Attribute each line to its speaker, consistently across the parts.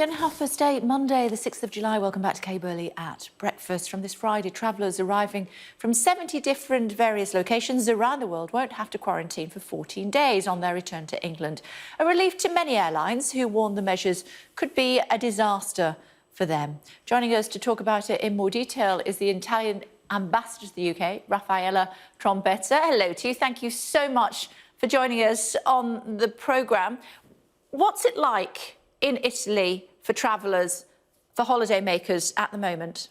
Speaker 1: again, half-past 8, Monday, the 6th of July. Welcome back to Kay Burley at Breakfast. From this Friday, travellers arriving from 70 different various locations around the world won't have to quarantine for 14 days on their return to England. A relief to many airlines who warned the measures could be a disaster for them. Joining us to talk about it in more detail is the Italian Ambassador to the UK, Raffaele Trombetta. Hello to you. Thank you so much for joining us on the programme. What's it like in Italy for travellers, for holidaymakers at the moment?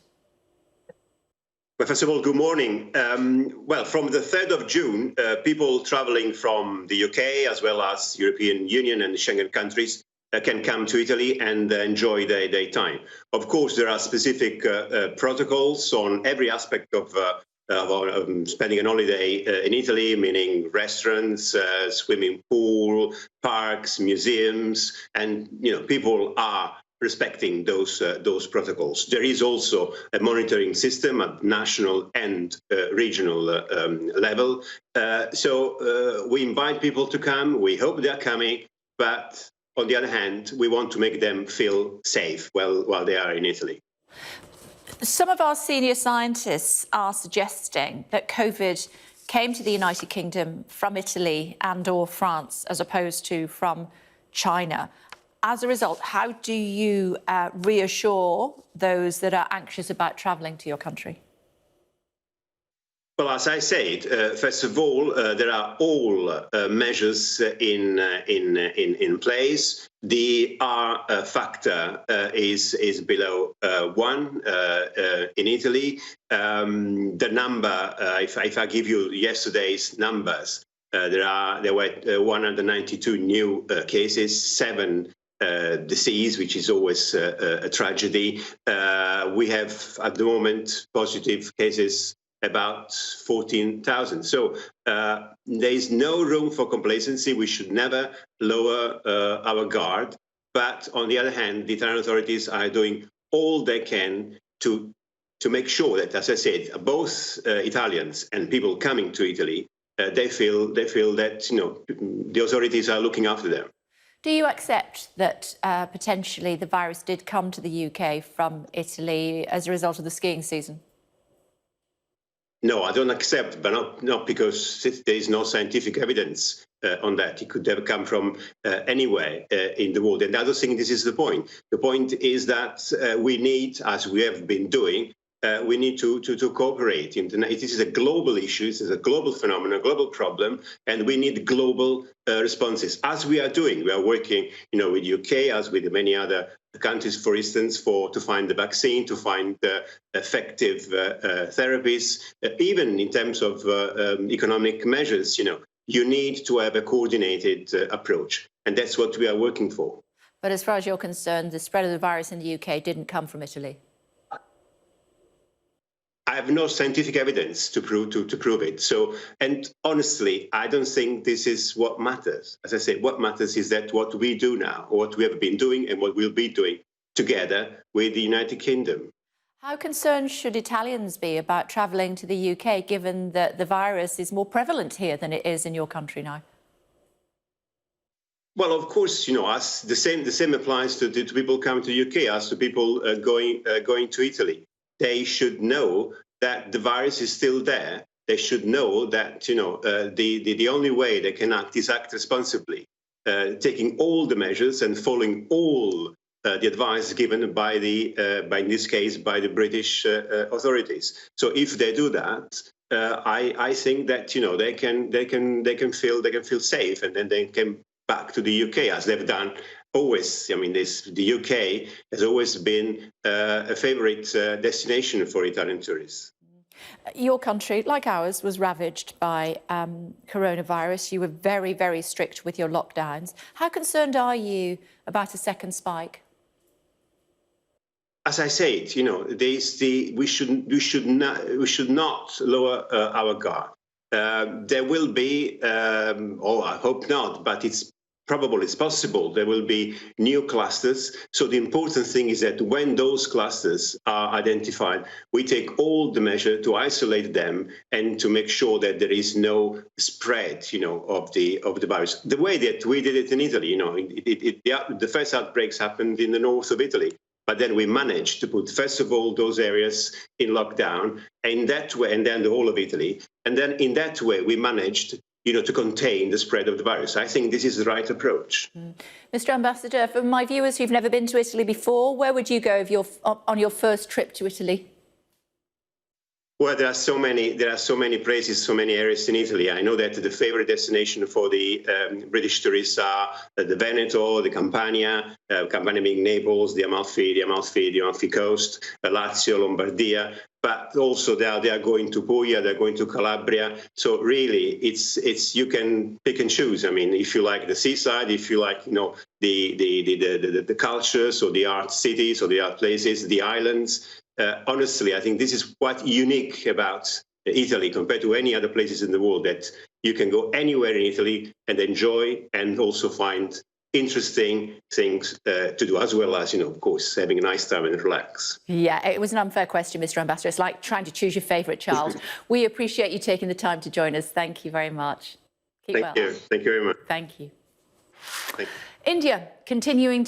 Speaker 2: Well, first of all, good morning. Well, from the 3rd of June, people travelling from the UK as well as European Union and Schengen countries can come to Italy and enjoy their time. Of course, there are specific protocols on every aspect of spending an holiday in Italy, meaning restaurants, swimming pool, parks, museums, and people are respecting those protocols. There is also a monitoring system at national and regional level. So we invite people to come. We hope they are coming, but on the other hand, we want to make them feel safe while they are in Italy.
Speaker 1: Some of our senior scientists are suggesting that COVID came to the United Kingdom from Italy and/or France as opposed to from China. As a result, how do you reassure those that are anxious about travelling to your country?
Speaker 2: Well, as I said, first of all, there are all measures in place. The R factor is below 1 in Italy. The number, if I give you yesterday's numbers, there were 192 new cases, 7 deceased, which is always a tragedy. We have at the moment positive cases about 14,000. So there is no room for complacency. We should never lower our guard. But on the other hand, the Italian authorities are doing all they can to make sure that, as I said, both Italians and people coming to Italy, they feel that the authorities are looking after them.
Speaker 1: Do you accept that potentially the virus did come to the UK from Italy as a result of the skiing season?
Speaker 2: No, I don't accept, but not because there is no scientific evidence on that. It could have come from anywhere in the world. And I don't think this is the point. The point is that we need, as we have been doing, we need to cooperate. It is a global issue. It is a global phenomenon, a global problem, and we need global responses. As we are doing, we are working, with UK, as with many other countries, for instance, to find the vaccine, to find effective therapies, even in terms of economic measures. You need to have a coordinated approach, and that's what we are working for.
Speaker 1: But as far as you're concerned, the spread of the virus in the UK didn't come from Italy?
Speaker 2: I have no scientific evidence to prove it. So, and honestly, I don't think this is what matters. As I said, what matters is that what we do now, what we have been doing and what we'll be doing together with the United Kingdom.
Speaker 1: How concerned should Italians be about travelling to the UK, given that the virus is more prevalent here than it is in your country now?
Speaker 2: Well, of course, as the same applies to people coming to the UK as to people going to Italy. They should know that the virus is still there. They should know that the only way they can act is act responsibly, taking all the measures and following all the advice given by in this case by the British authorities. So if they do that, I think that they can feel safe, and then they can back to the UK as they've done. Always, I mean, the UK has always been a favourite destination for Italian tourists.
Speaker 1: Your country, like ours, was ravaged by coronavirus. You were very, very strict with your lockdowns. How concerned are you about a second spike?
Speaker 2: As I said, we should not lower our guard. There will be, I hope not, but it's probable it's possible there will be new clusters. So the important thing is that when those clusters are identified, we take all the measure to isolate them and to make sure that there is no spread, of the virus. The way that we did it in Italy, the first outbreaks happened in the north of Italy. But then we managed to put, first of all, those areas in lockdown, and that way, and then the whole of Italy. And then in that way, we managed to contain the spread of the virus. I think this is the right approach.
Speaker 1: Mr. Ambassador, for my viewers who've never been to Italy before, where would you go if on your first trip to Italy?
Speaker 2: Well, there are so many places, so many areas in Italy. I know that the favorite destination for the British tourists are the Veneto, the Campania, Campania being Naples, the Amalfi Coast, Lazio, Lombardia. But also they are going to Puglia, they're going to Calabria. So really, it's you can pick and choose. I mean, if you like the seaside, if you like the cultures or the art cities or the art places, the islands. Honestly, I think this is what's unique about Italy compared to any other places in the world, that you can go anywhere in Italy and enjoy and also find interesting things to do, as well as, of course, having a nice time and relax.
Speaker 1: Yeah, it was an unfair question, Mr. Ambassador. It's like trying to choose your favourite child. We appreciate you taking the time to join us. Thank you very much.
Speaker 2: Thank you. Thank you very much.
Speaker 1: Thank you.
Speaker 2: Thank you.
Speaker 1: India continuing to